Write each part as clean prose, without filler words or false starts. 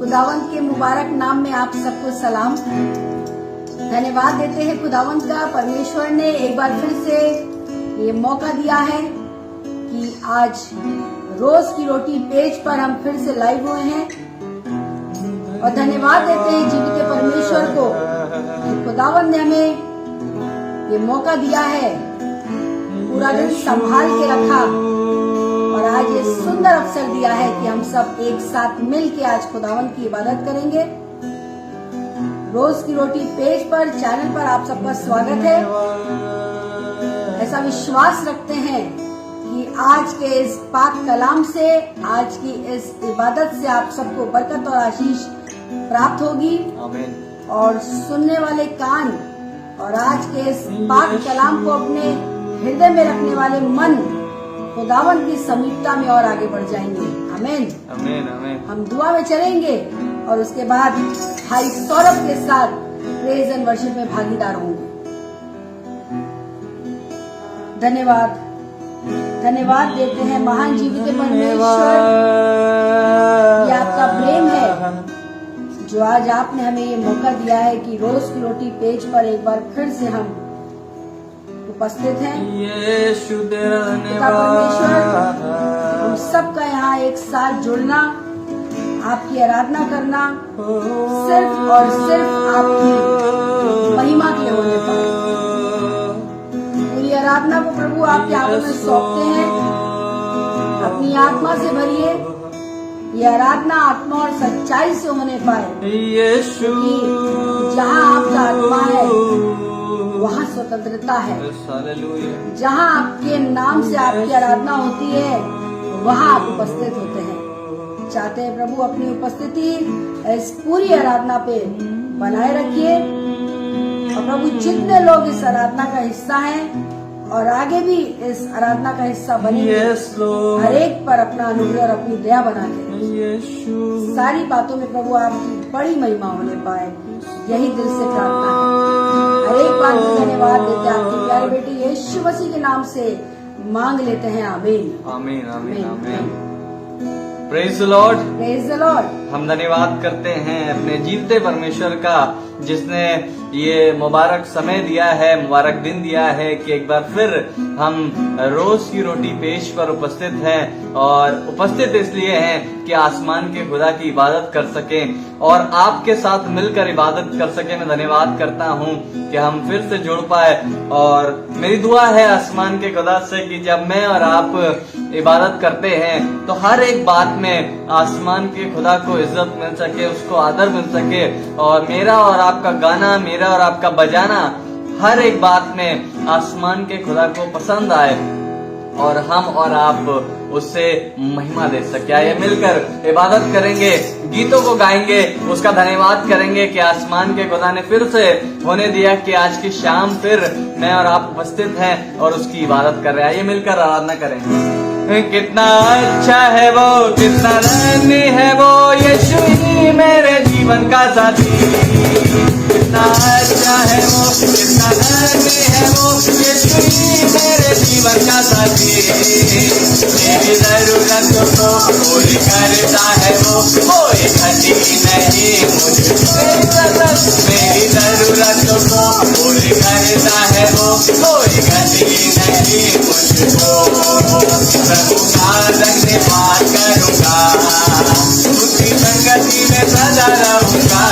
खुदावंत के मुबारक नाम में आप सबको सलाम। धन्यवाद देते हैं खुदावंत का। परमेश्वर ने एक बार फिर से ये मौका दिया है कि आज रोज की रोटी पेज पर हम फिर से लाइव हुए हैं और धन्यवाद देते हैं जीवित परमेश्वर को कि खुदावंत ने हमें ये मौका दिया है, पूरा दिन संभाल के रखा और आज ये सुंदर अवसर दिया है कि हम सब एक साथ मिल के आज खुदावंत की इबादत करेंगे। रोज की रोटी पेज पर चैनल पर आप सबका स्वागत है। ऐसा विश्वास रखते हैं कि आज के इस पाक कलाम से, आज की इस इबादत से आप सबको बरकत और आशीष प्राप्त होगी। आमीन। और सुनने वाले कान और आज के इस पाक कलाम को अपने हृदय में रखने वाले मन खुदावंत की समीपता में और आगे बढ़ जाएंगे। आमीन आमीन आमीन। हम दुआ में चलेंगे और उसके बाद भाई सौरभ के साथ प्रेज एंड वर्शिप में भागीदार होंगे। धन्यवाद धन्यवाद देते हैं महान जीवित परमेश्वर, ये आपका प्रेम है जो आज आपने हमें ये मौका दिया है कि रोज की रोटी पेज पर एक बार फिर से हम उपस्थित हैं। पिता परमेश्वर, हम सबका यहाँ एक साथ जुड़ना, आपकी आराधना करना सिर्फ और सिर्फ आपकी महिमा के लिए होने पाए। पूरी आराधना को प्रभु आपके हाथों में सौंपते हैं। अपनी आत्मा से भरिए, ये आराधना आत्मा और सच्चाई से होने पाए, क्योंकि जहाँ आपका आत्मा है वहाँ स्वतंत्रता है। जहाँ आपके नाम से आपकी आराधना होती है वहाँ आप उपस्थित होते हैं। चाहते हैं प्रभु अपनी उपस्थिति इस पूरी आराधना पे बनाए रखिए और प्रभु जितने लोग इस आराधना का हिस्सा हैं और आगे भी इस आराधना का हिस्सा बनेंगे, हर एक पर अपना अनुग्रह और अपनी दया बना के सारी बातों में प्रभु आपकी बड़ी महिमा होने पाए, यही दिल से प्रार्थना है। हर एक बात को धन्यवाद देते हैं आपके प्यारे बेटे यीशु मसीह के नाम से मांग लेते हैं। आमीन आमीन आमीन आमीन। Praise the Lord, praise the Lord. हम धन्यवाद करते हैं अपने जीवते परमेश्वर का जिसने ये मुबारक समय दिया है, मुबारक दिन दिया है कि एक बार फिर हम रोज की रोटी पेश पर उपस्थित हैं और उपस्थित इसलिए हैं कि आसमान के खुदा की इबादत कर सकें और आपके साथ मिलकर इबादत कर सकें। मैं धन्यवाद करता हूं कि हम फिर से जुड़ पाए और मेरी दुआ है आसमान के खुदा से कि जब मैं और आप इबादत करते हैं तो हर एक बात में आसमान के खुदा को इज्जत मिल सके, उसको आदर मिल सके और मेरा और आपका गाना, मेरा और आपका बजाना हर एक बात में आसमान के खुदा को पसंद आए और हम और आप उससे महिमा दे सके। आइए मिलकर इबादत करेंगे, गीतों को गाएंगे, उसका धन्यवाद करेंगे कि आसमान के खुदा ने फिर से होने दिया कि आज की शाम फिर मैं और आप उपस्थित हैं और उसकी इबादत कर रहे हैं। आइए मिलकर आराधना करेंगे। कितना अच्छा है वो, कितना धन्य है वो, यीशु ही मेरे जीवन का साथी। कितना अच्छा है वो, कितना धन्य है वो, यीशु ही मेरे जीवन का साथी। मेरी जरूरतों को पूरी करता है वो, कोई कमी नहीं मुझको। मेरी जरूरतों को पूरी करता है वो, कोई कमी नहीं मुझको। प्रभु का धन्यवाद करूंगा, उसकी संगति में सदा रहूंगा।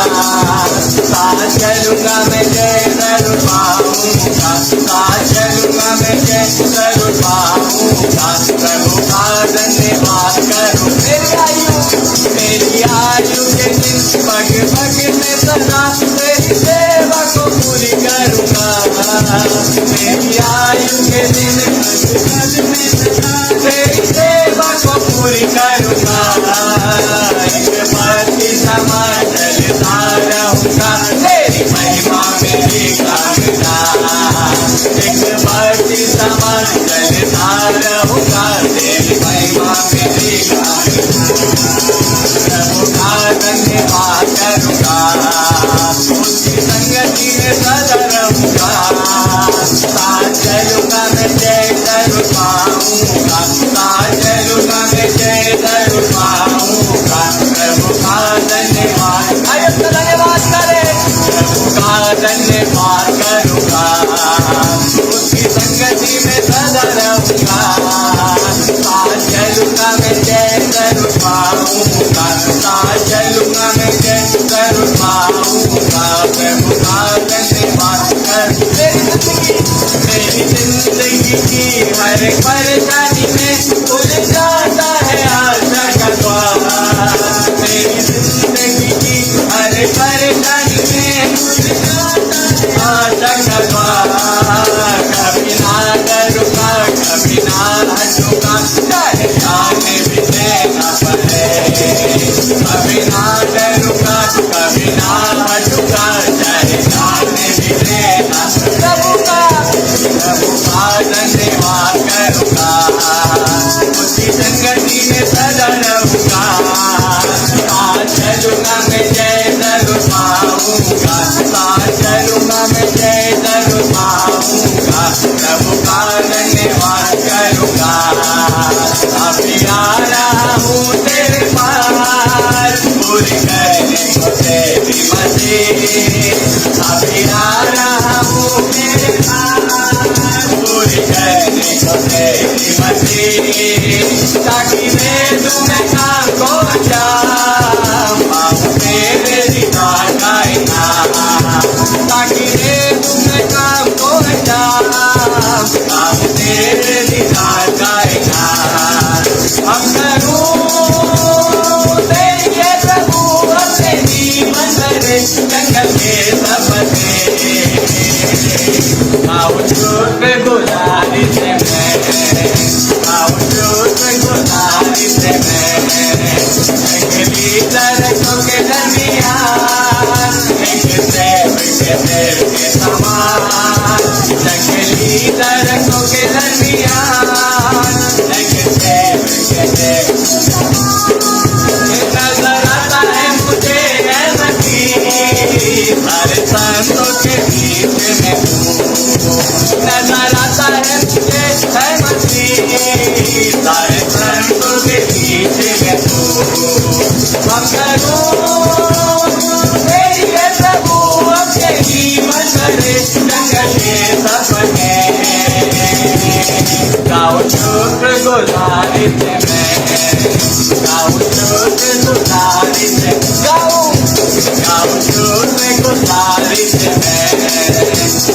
साथ चलूंगा मैं जय जरूर पाऊंगा, साथ चलूंगा मैं जय जरूर पाऊंगा। प्रभु का धन्यवाद करूं। मेरी आयु के दिन पग पग में सदा तेरी सेवा को पूरी करूंगा। मेरी आयु के दिन पग पग में सदा तेरी सेवा को पूरी करूंगा। एक पति समान चलता रहूंगा, तेरी महिमा मेरी गाऊंगा। एक पति समान चलता रहूंगा, तेरी महिमा मेरी गाऊंगा। प्रभु का धन्यवाद करूंगा, उसकी संगति में सदा रहूंगा। साथ चलूंगा मैं जय जरूर पाऊंगा, साथ चलूंगा मैं जय जरूर पाऊंगा। प्रभु का धन्यवाद धन्यवाद करूँगा, उसकी संगति में सदा रहूँगा, साथ चलूँगा मैं जय जरूर पाऊँगा, साथ चलूँगा मैं जय जरूर पाऊँगा, प्रभु का धन्यवाद करूँ। मेरी जिंदगी की हर एक परेशानी में खुल जाता है आशा का द्वार, मेरी जिंदगी की हर एक परेशानी में खुल जाता है आशा का द्वार, कभी ना डरूंगा, कभी ना हटूंगा, चाहे जाने भी देना पड़े, कभी ना डरूंगा, कभी ना हटूंगा, चाहे जाने भी देना पड़े। प्रभु का धन्यवाद करूँगा, उसकी संगति में सदा रहूँगा, साथ चलूँगा मैं जय जरूर पाऊँगा, साथ चलूँगा मैं जय जरूर पाऊँगा, प्रभु का धन्यवाद करूँगा। अभी आ रहा हूँ तेरे पास पूरी करने को तेरी मर्जी, अभी आ रहा हूँ तेरे पास पूरी करने को तेरी मर्जी, ताकि मैं तुम्हें काम को पाऊँ मेरी बात गाएगा, ताकि मैं तुम्हें काम को पाऊँ तेरी बात गाएगा। हम करूँ तेरे प्रभु अपने जीवन भरे जंगल के सपने, बावजूद गुजारिश में, बावजूद गुजारिश में, जंगली दरख्तों के दरमियान एक सेब के समान, जंगली दरख्तों के दरमियान एक सेब के नजर आता है मुझे है मसीह, सारे संतों के बीच में नजर आता है मुझे है मसीह, सारे संतों के बीच में हम करूँ तेरी है प्रभु अपने जीवन भरे जंगल के सपने, गाओ शुक्र गुजारिश में, गाओ शुक्र गुजारिश में, गाओ शुक्र गुजारिश में,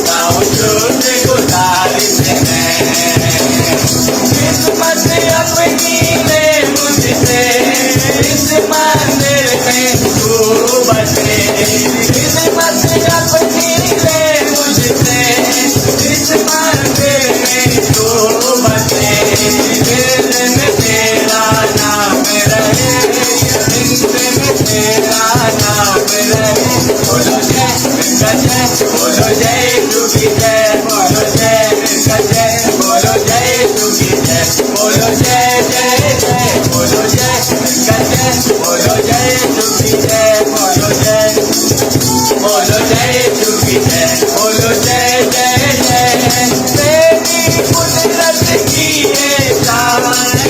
गाओ शुक्र गुजारिश में, किस्मत अपनी ले मुझसे इस मंदिर में तू बसे, किस्मत अपनी ले मुझसे इस मंदिर में तू बसे, दिल में तेरा नाम रहे, दिल में तेरा नाम रहे, बोलो जय जय, बोलो जय तुझी जय, बोलो जय जय, बोलो जय तुझी जय, बोलो जय जय जय, बोलो जय जय, बोलो जय तुझी जय, बोलो जय, बोलो जय तुझी जय, बोलो जय जय जय। तेरी कुदरत की है शान,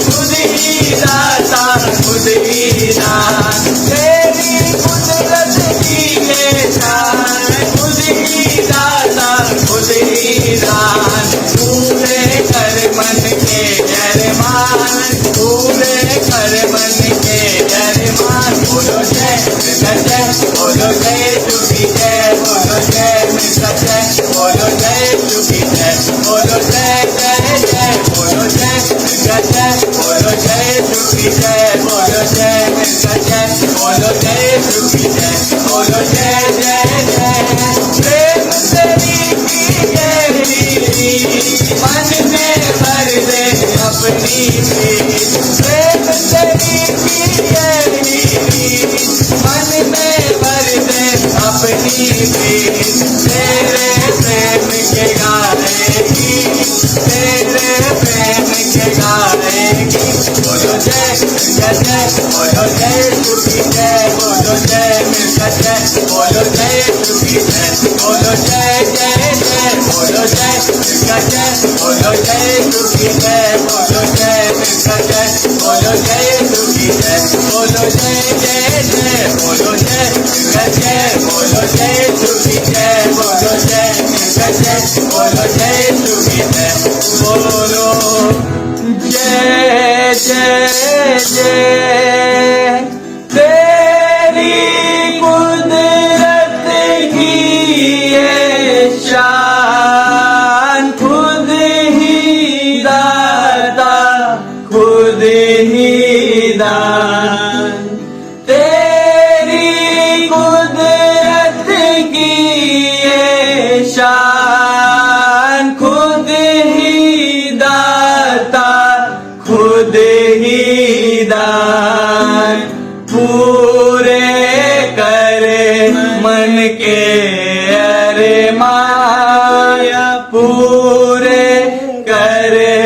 खुद ही दाता खुद ही दान, तेरी कुदरत की है शान, खुद ही दाता खुद ही दान, पूरे कर मन के अरमान, पूरे कर मन के अरमान, बोलो जय जय, बोलो जय तुझी जय, बोलो जय जय, बोलो जय तुझी जय, बोलो जय जय जय, बोलो जय जय, बोलो जय तुझी जय, बोलो जय जय, बोलो जय तुझी जय, बोलो जय जय जय। प्रेम तेरी की गहरी मन में भर दे अपनी प्रीत, प्रेम तेरी की गहरी मन में भर दे अपनी प्रीत, तेरे प्रेम के गाएगी, तेरे प्रेम के गाएगी, बोलो जय जय, बोलो जय तुझी जय, बोलो जय जय, बोलो जय तुझी जय, बोलो जय जय जय, बोलो जय जय, बोलो जय तुझी जय, बोलो जय जय, बोलो जय तुझी जय, बोलो जय जय जय, बोलो जय जय, बोलो जय तुझी मन के अरे माया पूरे करे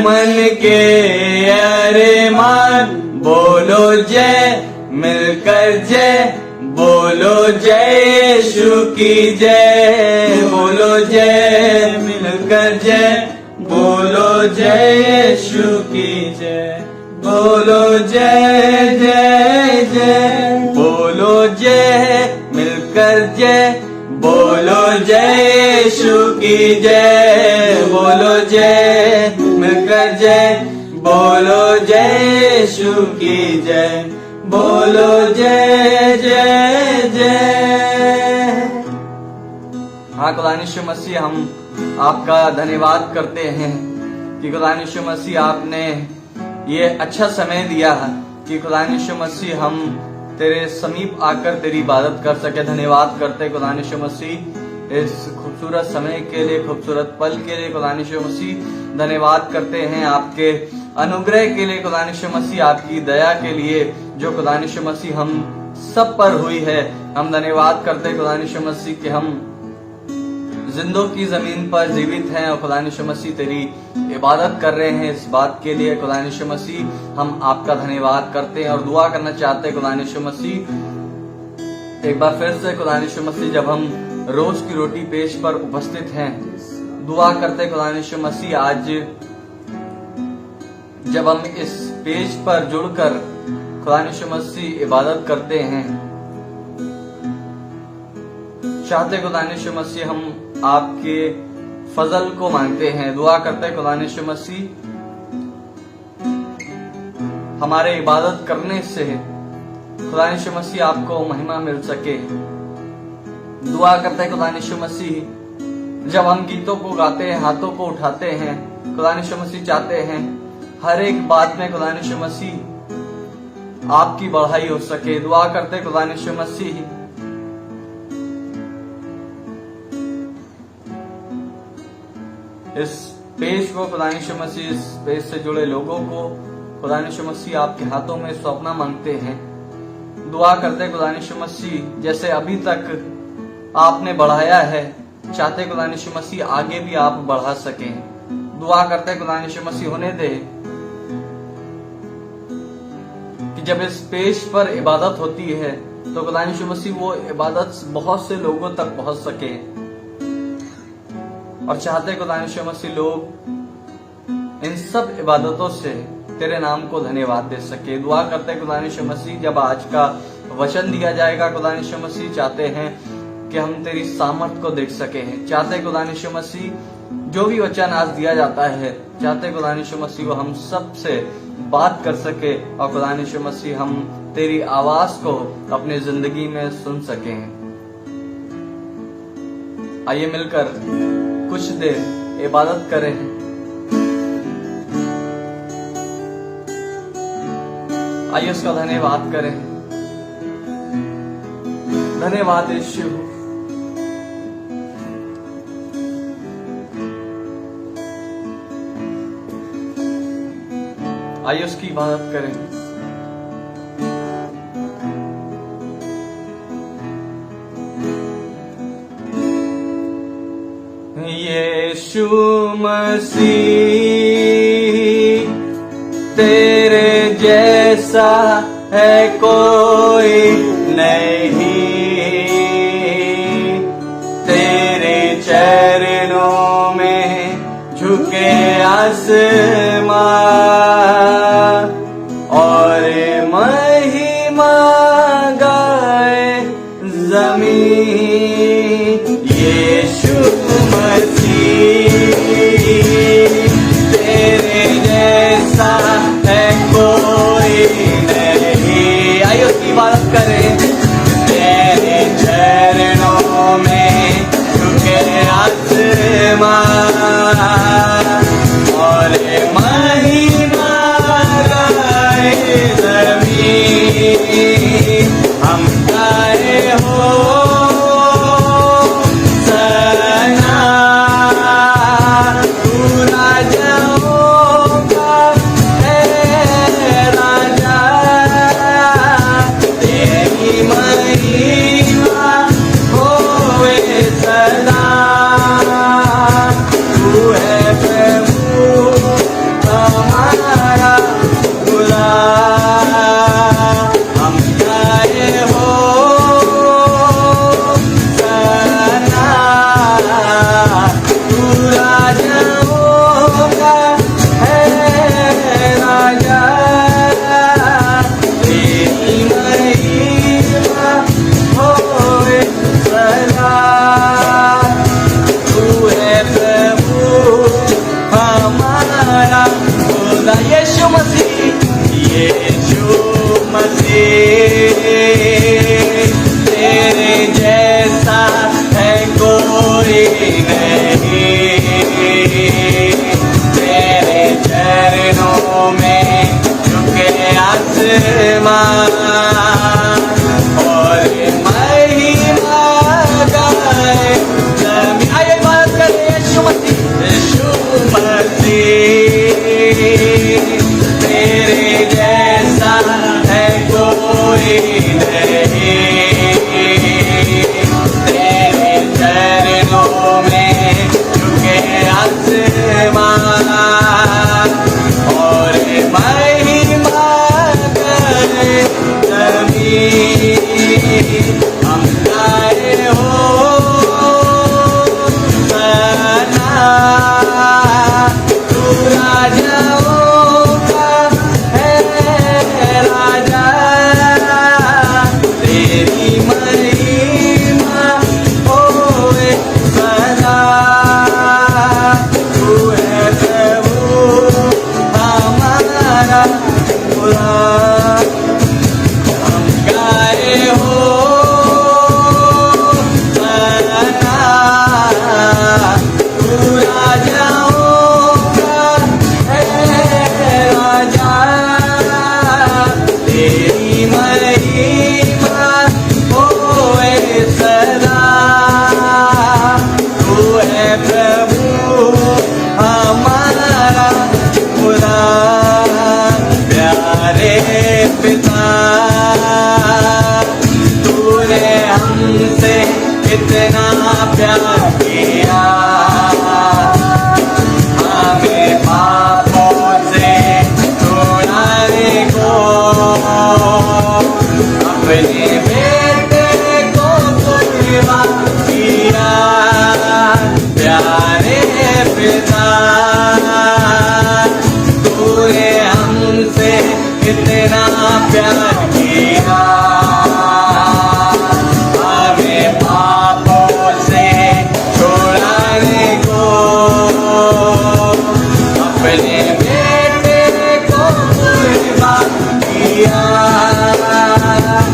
मन के अरे मान। बोलो जय मिलकर जय, बोलो जय यीशु की जय, बोलो जय मिलकर जय, बोलो जय यीशु की जय, बोलो जय जय जय, बोलो जय मिलकर जय, बोलो जय यीशु की जय, बोलो जय मिलकर जय, बोलो जय यीशु की जय, बोलो जय जय जय। हाँ खुदा यीशु मसीह, हम आपका धन्यवाद करते हैं कि खुदा यीशु मसीह आपने ये अच्छा समय दिया कि खुदा यीशु मसीह हम तेरे समीप आकर तेरी इबादत कर सके। धन्यवाद करते खुदा यीशु मसीह इस खूबसूरत समय के लिए, खूबसूरत पल के लिए खुदा यीशु मसीह। धन्यवाद करते हैं आपके अनुग्रह के लिए खुदा यीशु मसीह, आपकी दया के लिए जो खुदा यीशु मसीह हम सब पर हुई है। हम धन्यवाद करते खुदा यीशु मसीह कि हम जिंदों की जमीन पर जीवित हैं और खुदा यीशु मसीह तेरी इबादत कर रहे हैं। इस बात के लिए खुदा यीशु मसीह हम आपका धन्यवाद करते हैं और दुआ करना चाहते हैं खुदा यीशु मसीह एक बार फिर से खुदा यीशु मसीह, जब हम रोज की रोटी पेश पर उपस्थित हैं, दुआ करते खुदा यीशु मसीह आज जब हम इस पेज पर जुड़कर खुदा यीशु मसीह इबादत करते हैं, चाहते खुदा यीशु मसीह हम आपके फजल को मांगते हैं। दुआ करते खुदा यीशु मसीह हमारे इबादत करने से खुदा यीशु मसीह आपको महिमा मिल सके। दुआ करते खुदा यीशु मसीह जब हम गीतों को गाते हैं, हाथों को उठाते हैं, खुदा यीशु मसीह चाहते हैं हर एक बात में खुदा यीशु मसीह आपकी बढ़ाई हो सके। दुआ करते खुदा यीशु मसीह इस पेज को खुदा यीशु मसीह, इस पेज से जुड़े लोगों को खुदा यीशु मसीह आपके हाथों में सौंपना मांगते हैं। दुआ करते खुदा यीशु मसीह जैसे अभी तक आपने बढ़ाया है, चाहते खुदा यीशु मसीह आगे भी आप बढ़ा सकें। दुआ करते खुदा यीशु मसीह होने दे कि जब इस पेज पर इबादत होती है तो खुदा यीशु मसीह वो इबादत बहुत से लोगों तक पहुंच सके। और चाहते खुदा यीशु मसीह लोग इन सब इबादतों से तेरे नाम को धन्यवाद दे सके। दुआ करते खुदा यीशु मसीह जब आज का वचन दिया जाएगा खुदा यीशु मसीह, चाहते हैं कि हम तेरी सामर्थ को देख सके। चाहते खुदा यीशु मसीह जो भी वचन आज दिया जाता है, चाहते खुदा यीशु मसीह वो हम सब से बात कर सके और खुदा यीशु मसीह हम तेरी आवाज को अपनी जिंदगी में सुन सकें। आइए मिलकर कुछ देर इबादत करें। आइए उसका धन्यवाद करें। धन्यवाद यीशु। आइए उसकी इबादत करें। यीशु मसीह तेरे जैसा है कोई नहीं, तेरे चरणों में झुके आसमां और महिमा गाए जमीन। यीशु मसीह तेरे जैसा है कोई नहीं। आइए उसकी इबादत करें। तेरे चरणों में झुके आसमां और महिमा गाए जमीन। हम गाए हो महिमा होए सदा। तू है प्रभु हमारा खुदा। हम गाए हो सदा। तू राजाओं का है राजा। तेरी महिमा होए सदा। तू है प्रभु हमारा खुदा। प्यारे पिता तूने हमसे इतना प्यार किया। हमें पापों से छुड़ाने को अपने बेटे को कुर्बान किया। प्यारे पिता तूने हमसे इतना प्यार किया। हमें पापों से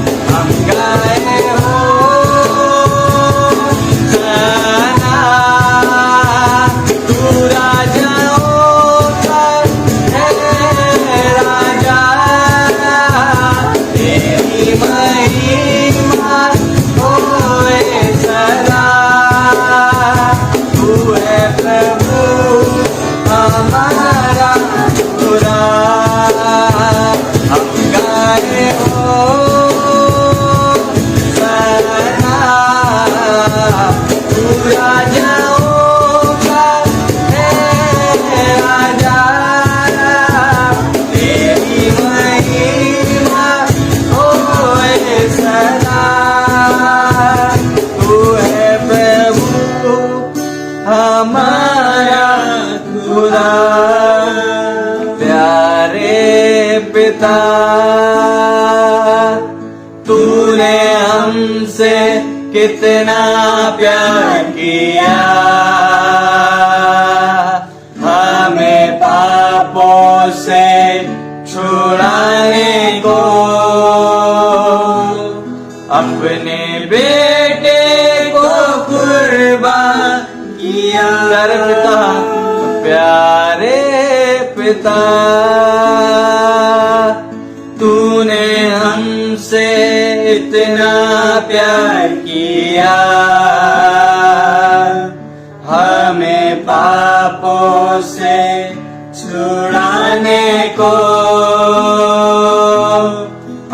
छुड़ाने को अपने बेटे को कुर्बान किया। हम गाए हो सदा। तू राजाओं का है राजा। तेरी महिमा होए सदा। तू है प्रभु हमारा खुदा। हम गाए हो सदा। तू राजाओं का है राजा। तेरी महिमा होए सदा। तू है प्रभु हमारा खुदा। प्यारे पिता तूने हमसे कितना प्यार किया। हमें पापों से छुड़ाने को अपने बेटे को कुर्बान किया। प्यारे पिता तूने हमसे इतना प्यार किया। हमें पापों से छुड़ाने को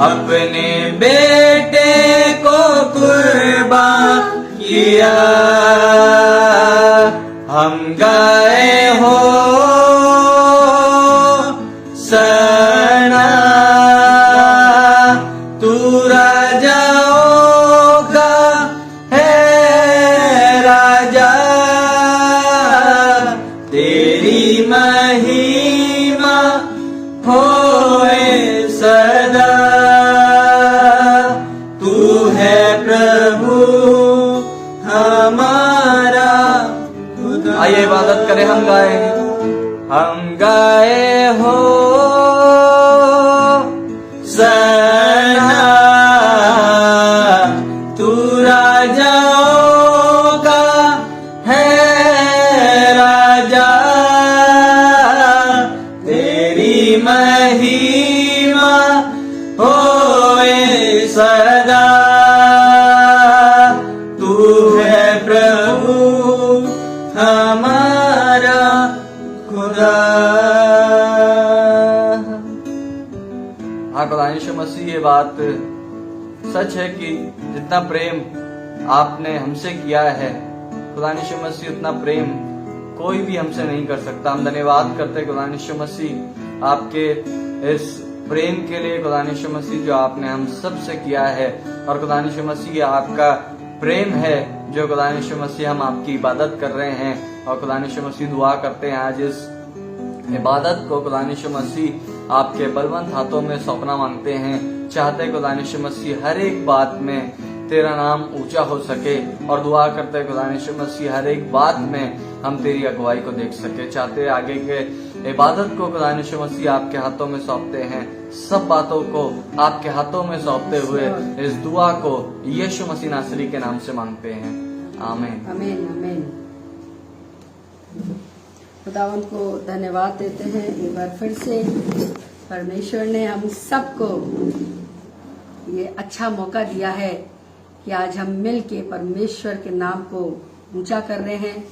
अपने बेटे को कुर्बान किया। हम गाए हो सना। तू राजाओं का है राजा। तेरी महिमा होए सदा। तू है प्रभु हमारा खुदा। आइए इबादत करें। हम गाए हो सना। तू राजाओं का है राजा। तेरी महिमा होए सदा। तू है प्रभु हमारा खुदा। हाँ खुदा यीशु मसीह ये बात सच है कि जितना प्रेम आपने हमसे किया है खुदा यीशु मसीह उतना प्रेम कोई भी हमसे नहीं कर सकता। हम धन्यवाद करते हैं खुदा यीशु मसीह आपके इस प्रेम के लिए खुदा यीशु मसीह जो आपने हम सब से किया है। और खुदा यीशु मसीह आपका प्रेम है जो खुदा यीशु मसीह हम आपकी इबादत कर रहे हैं। और खुदा यीशु मसीह दुआ करते हैं आज इस इबादत को खुदा यीशु मसीह आपके बलवंत हाथों में सौंपना मांगते हैं। चाहते खुदा यीशु मसीह हर एक बात में तेरा नाम ऊंचा हो सके। और दुआ करते हैं खुदा यीशु मसीह हर एक बात में हम तेरी अगुवाई को देख सके। चाहते आगे के इबादत को खुदा यीशु मसीह आपके हाथों में सौंपते हैं, सब बातों को आपके हाथों में सौंपते हुए इस दुआ को यीशु मसीह नासरी के नाम से मांगते हैं, आमीन। आमीन आमीन। खुदावंद को धन्यवाद देते हैं एक बार फिर से। परमेश्वर ने हम सबको ये अच्छा मौका दिया है कि आज हम मिल के परमेश्वर के नाम को ऊंचा कर रहे हैं।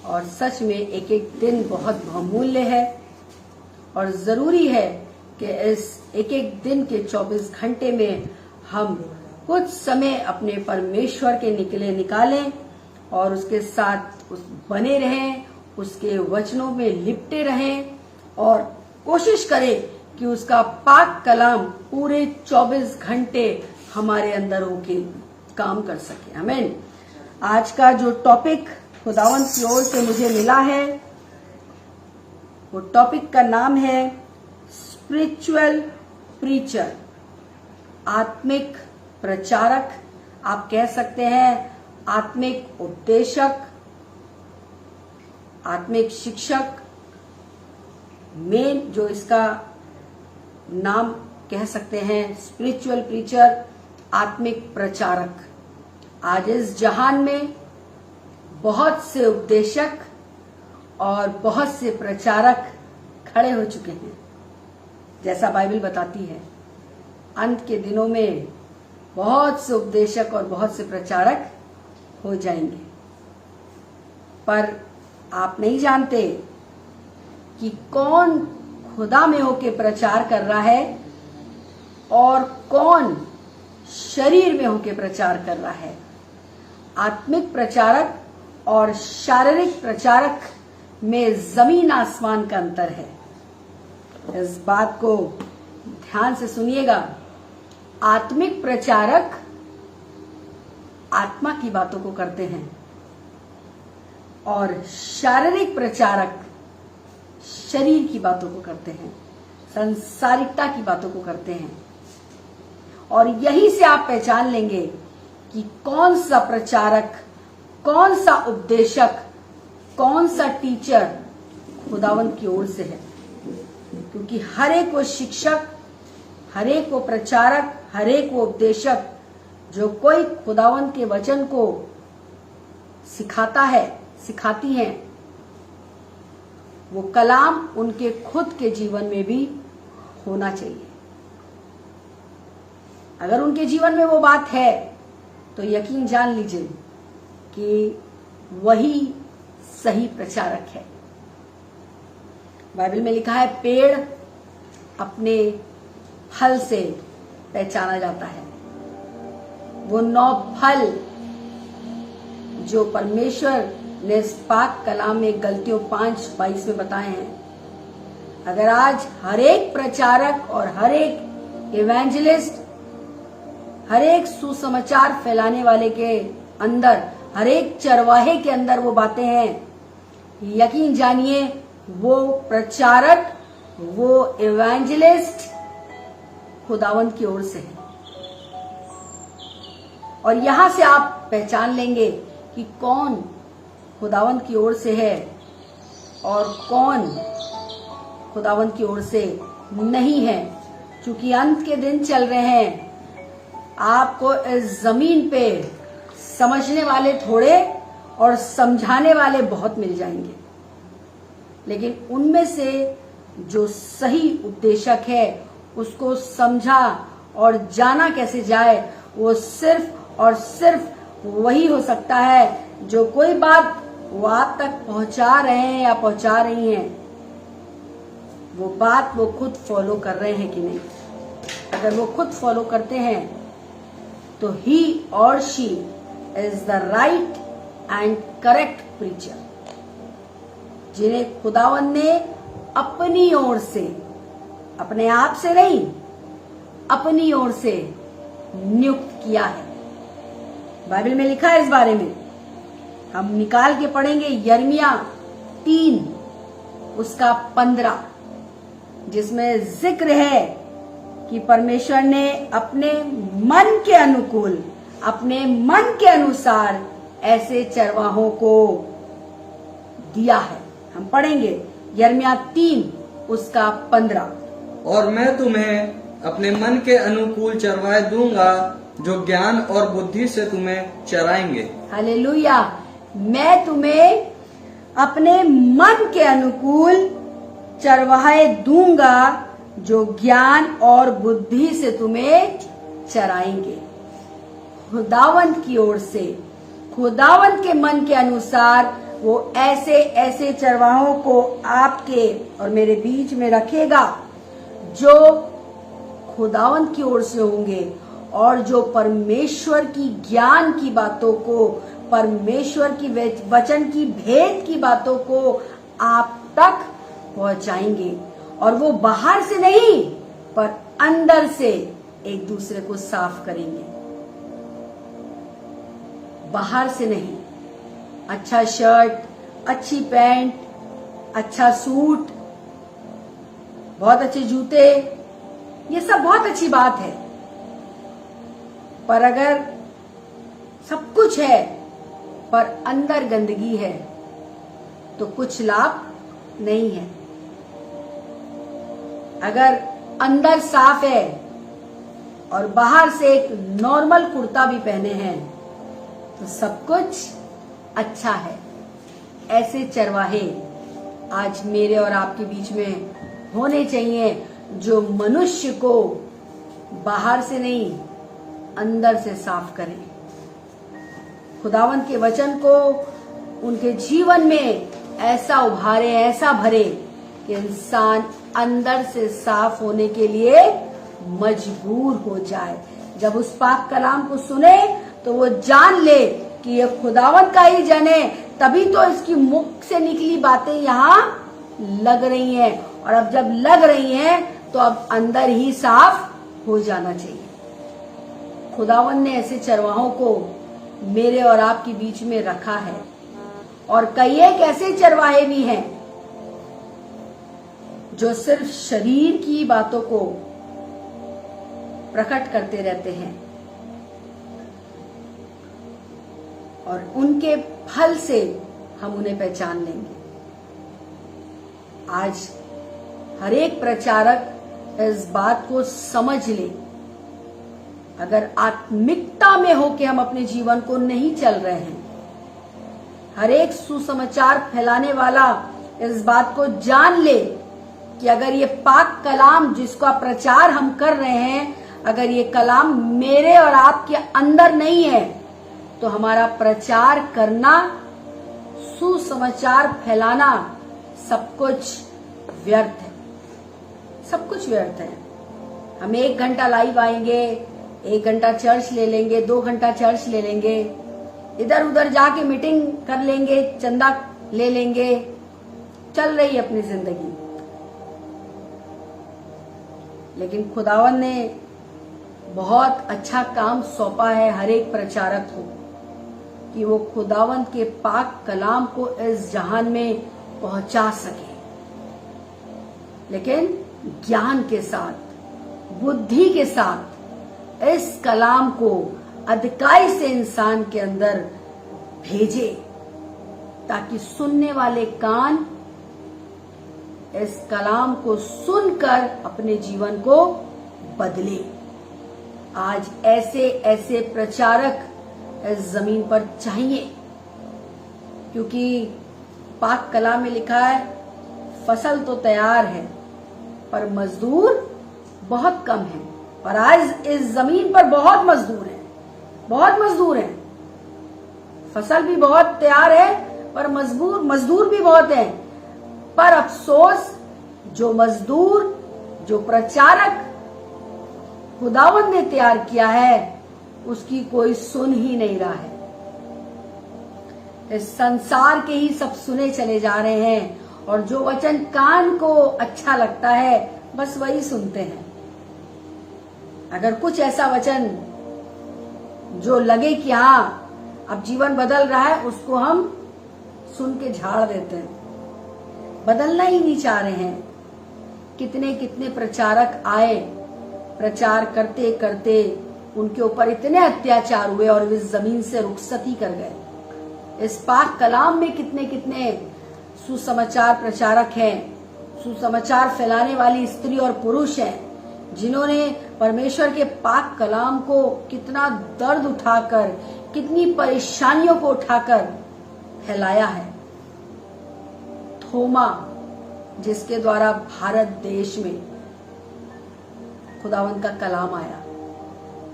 और सच में एक एक दिन बहुत बहुमूल्य है और जरूरी है कि इस एक एक दिन के 24 घंटे में हम कुछ समय अपने परमेश्वर के लिए निकालें और उसके साथ बने रहें, उसके वचनों में लिपटे रहें और कोशिश करें कि उसका पाक कलाम पूरे 24 घंटे हमारे अंदर होके काम कर सके। आमीन। आज का जो टॉपिक खुदावंद की ओर से मुझे मिला है वो टॉपिक का नाम है स्पिरिचुअल प्रीचर, आत्मिक प्रचारक। आप कह सकते हैं आत्मिक उपदेशक, आत्मिक शिक्षक, मेन जो इसका नाम कह सकते हैं स्पिरिचुअल प्रीचर, आत्मिक प्रचारक। आज इस जहान में बहुत से उपदेशक और बहुत से प्रचारक खड़े हो चुके हैं। जैसा बाइबल बताती है अंत के दिनों में बहुत से उपदेशक और बहुत से प्रचारक हो जाएंगे। पर आप नहीं जानते कि कौन खुदा में होके प्रचार कर रहा है और कौन शरीर में होके प्रचार कर रहा है। आत्मिक प्रचारक और शारीरिक प्रचारक में जमीन आसमान का अंतर है। इस बात को ध्यान से सुनिएगा। आत्मिक प्रचारक आत्मा की बातों को करते हैं और शारीरिक प्रचारक शरीर की बातों को करते हैं, संसारिकता की बातों को करते हैं। और यहीं से आप पहचान लेंगे कि कौन सा प्रचारक, कौन सा उपदेशक, कौन सा टीचर खुदावंद की ओर से है। क्योंकि हर एक वो शिक्षक, हर एक वो प्रचारक, हर एक वो उपदेशक जो कोई खुदावंद के वचन को सिखाता है, सिखाती हैं, वो कलाम उनके खुद के जीवन में भी होना चाहिए। अगर उनके जीवन में वो बात है तो यकीन जान लीजिए कि वही सही प्रचारक है। बाइबल में लिखा है पेड़ अपने फल से पहचाना जाता है। वो 9 फल जो परमेश्वर ने इस पाक कलाम में गलतियों 5:22 में बताए हैं, अगर आज हर एक प्रचारक और हर एक इवेंजलिस्ट, हर एक सुसमाचार फैलाने वाले के अंदर, हर एक चरवाहे के अंदर वो बातें हैं, यकीन जानिए वो प्रचारक, वो इवेंजलिस्ट खुदावंद की ओर से है। और यहां से आप पहचान लेंगे कि कौन खुदावंद की ओर से है और कौन खुदावंद की ओर से नहीं है। क्योंकि अंत के दिन चल रहे हैं, आपको इस जमीन पे समझने वाले थोड़े और समझाने वाले बहुत मिल जाएंगे, लेकिन उनमें से जो सही उपदेशक है उसको समझा और जाना कैसे जाए, वो सिर्फ और सिर्फ वही हो सकता है जो कोई बात वो आप तक पहुंचा रहे हैं या पहुंचा रही हैं, वो बात वो खुद फॉलो कर रहे हैं कि नहीं। अगर वो खुद फॉलो करते हैं तो ही और she is the right and correct preacher, जिन्हें खुदावन ने अपनी ओर से, अपने आप से नहीं, अपनी ओर से नियुक्त किया है। बाइबल में लिखा है इस बारे में, हम निकाल के पढ़ेंगे यिर्मयाह 3 उसका 15, जिसमें जिक्र है कि परमेश्वर ने अपने मन के अनुकूल अपने मन के अनुसार ऐसे चरवाहों को दिया है। हम पढ़ेंगे यिर्मयाह 3 उसका 15। और मैं तुम्हें अपने मन के अनुकूल चरवाहे दूंगा जो ज्ञान और बुद्धि से तुम्हें चराएंगे। हालेलुया। मैं तुम्हें अपने मन के अनुकूल चरवाहे दूंगा जो ज्ञान और बुद्धि से तुम्हें चराएंगे। खुदावंत की ओर से, खुदावंत के मन के अनुसार वो ऐसे ऐसे चरवाहों को आपके और मेरे बीच में रखेगा जो खुदावंत की ओर से होंगे और जो परमेश्वर की ज्ञान की बातों को, परमेश्वर की वचन की भेद की बातों को आप तक पहुंचाएंगे। और वो बाहर से नहीं पर अंदर से एक दूसरे को साफ करेंगे। बाहर से नहीं, अच्छा शर्ट, अच्छी पैंट, अच्छा सूट, बहुत अच्छे जूते, ये सब बहुत अच्छी बात है। पर अगर सब कुछ है पर अंदर गंदगी है तो कुछ लाभ नहीं है। अगर अंदर साफ है और बाहर से एक नॉर्मल कुर्ता भी पहने हैं तो सब कुछ अच्छा है। ऐसे चरवाहे आज मेरे और आपके बीच में होने चाहिए जो मनुष्य को बाहर से नहीं अंदर से साफ करें। खुदावंत के वचन को उनके जीवन में ऐसा उभारे, ऐसा भरे कि इंसान अंदर से साफ होने के लिए मजबूर हो जाए। जब उस पाक कलाम को सुने तो वो जान ले कि ये खुदावंत का ही जन है, तभी तो इसकी मुख से निकली बातें यहाँ लग रही हैं। और अब जब लग रही हैं तो अब अंदर ही साफ हो जाना चाहिए। खुदावंत ने ऐसे चरवाहों को मेरे और आपके बीच में रखा है। और कई एक ऐसे चरवाहे भी हैं जो सिर्फ शरीर की बातों को प्रकट करते रहते हैं और उनके फल से हम उन्हें पहचान लेंगे। आज हर एक प्रचारक इस बात को समझ ले। अगर आत्मिकता में हो के हम अपने जीवन को नहीं चल रहे हैं, हर एक सुसमाचार फैलाने वाला इस बात को जान ले कि अगर ये पाक कलाम जिसका प्रचार हम कर रहे हैं, अगर ये कलाम मेरे और आपके अंदर नहीं है तो हमारा प्रचार करना, सुसमाचार फैलाना सब कुछ व्यर्थ है। सब कुछ व्यर्थ है। हम 1 घंटा लाइव आएंगे, 1 घंटा चर्च ले लेंगे, 2 घंटा चर्च ले लेंगे, इधर उधर जाके मीटिंग कर लेंगे, चंदा ले लेंगे, चल रही है अपनी जिंदगी। लेकिन खुदावन ने बहुत अच्छा काम सौंपा है हर एक प्रचारक को कि वो खुदावंत के पाक कलाम को इस जहान में पहुंचा सके, लेकिन ज्ञान के साथ, बुद्धि के साथ इस कलाम को अधिकाई से इंसान के अंदर भेजे ताकि सुनने वाले कान इस कलाम को सुनकर अपने जीवन को बदले। आज ऐसे ऐसे प्रचारक इस जमीन पर चाहिए, क्योंकि पाक कलाम में लिखा है फसल तो तैयार है पर मजदूर बहुत कम है। और आज इस जमीन पर बहुत मजदूर हैं, बहुत मजदूर हैं। फसल भी बहुत तैयार है पर मजदूर भी बहुत हैं। पर अफसोस जो मजदूर, जो प्रचारक खुदावंद ने तैयार किया है उसकी कोई सुन ही नहीं रहा है। इस संसार के ही सब सुने चले जा रहे हैं और जो वचन कान को अच्छा लगता है बस वही सुनते हैं। अगर कुछ ऐसा वचन जो लगे कि हाँ अब जीवन बदल रहा है, उसको हम सुन के झाड़ देते हैं, बदलना ही नहीं चाह रहे हैं। कितने कितने प्रचारक आए, प्रचार करते करते उनके ऊपर इतने अत्याचार हुए और वे जमीन से रुखसती कर गए। इस पाक कलाम में कितने कितने सुसमाचार प्रचारक हैं, सुसमाचार फैलाने वाली स्त्री और पुरुष हैं, जिन्होंने परमेश्वर के पाक कलाम को कितना दर्द उठाकर, कितनी परेशानियों को उठाकर फैलाया है। थोमा, जिसके द्वारा भारत देश में खुदावंद का कलाम आया।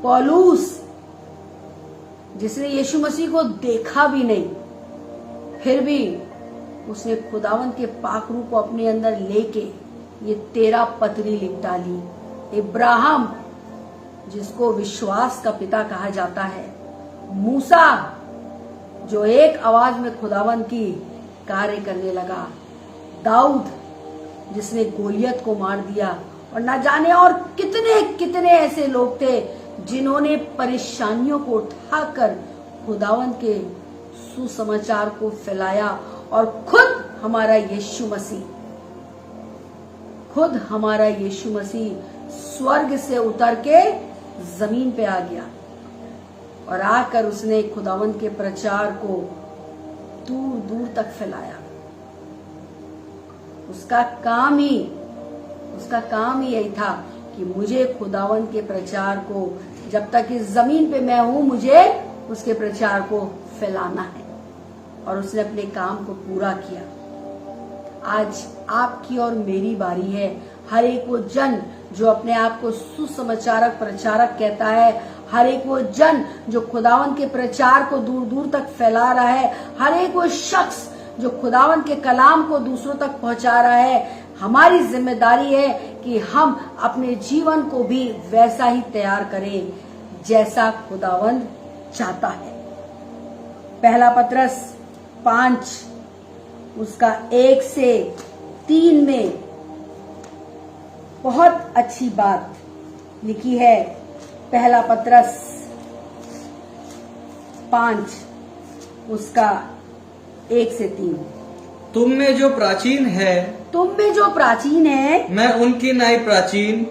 पौलुस, जिसने यीशु मसीह को देखा भी नहीं, फिर भी उसने खुदावंद के पाक रूप को अपने अंदर लेके ये 13 पत्री लिख डाली। इब्राहिम, जिसको विश्वास का पिता कहा जाता है। मूसा, जो एक आवाज में खुदावंद की कार्य करने लगा। दाऊद, जिसने गोलियत को मार दिया। और न जाने और कितने कितने ऐसे लोग थे जिन्होंने परेशानियों को उठाकर खुदावंद के सुसमाचार को फैलाया। और खुद हमारा यीशु मसीह स्वर्ग से उतर के जमीन पे आ गया और आकर उसने खुदावंद के प्रचार को दूर दूर तक फैलाया। उसका काम ही यही था कि मुझे खुदावंद के प्रचार को, जब तक इस जमीन पे मैं हूं, मुझे उसके प्रचार को फैलाना है। और उसने अपने काम को पूरा किया। आज आपकी और मेरी बारी है। हर एक वो जन जो अपने आप को सुसमाचारक प्रचारक कहता है, हर एक वो जन जो खुदावंद के प्रचार को दूर दूर तक फैला रहा है, हर एक वो शख्स जो खुदावंद के कलाम को दूसरों तक पहुंचा रहा है, हमारी जिम्मेदारी है कि हम अपने जीवन को भी वैसा ही तैयार करें जैसा खुदावंद चाहता है। पहला पत्रस 5 उसका 1 से 3 में बहुत अच्छी बात लिखी है। पहला पत्रस 5 उसका 1 से 3। तुम में जो प्राचीन है मैं उनकी नाई प्राचीन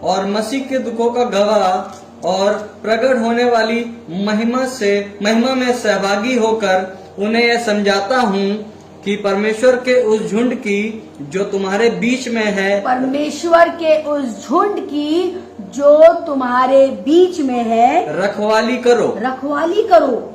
और मसीह के दुखों का गवाह और प्रकट होने वाली महिमा में सहभागी होकर उन्हें यह समझाता हूँ कि परमेश्वर के उस झुंड की जो तुम्हारे बीच में है, परमेश्वर के उस झुंड की जो तुम्हारे बीच में है, रखवाली करो।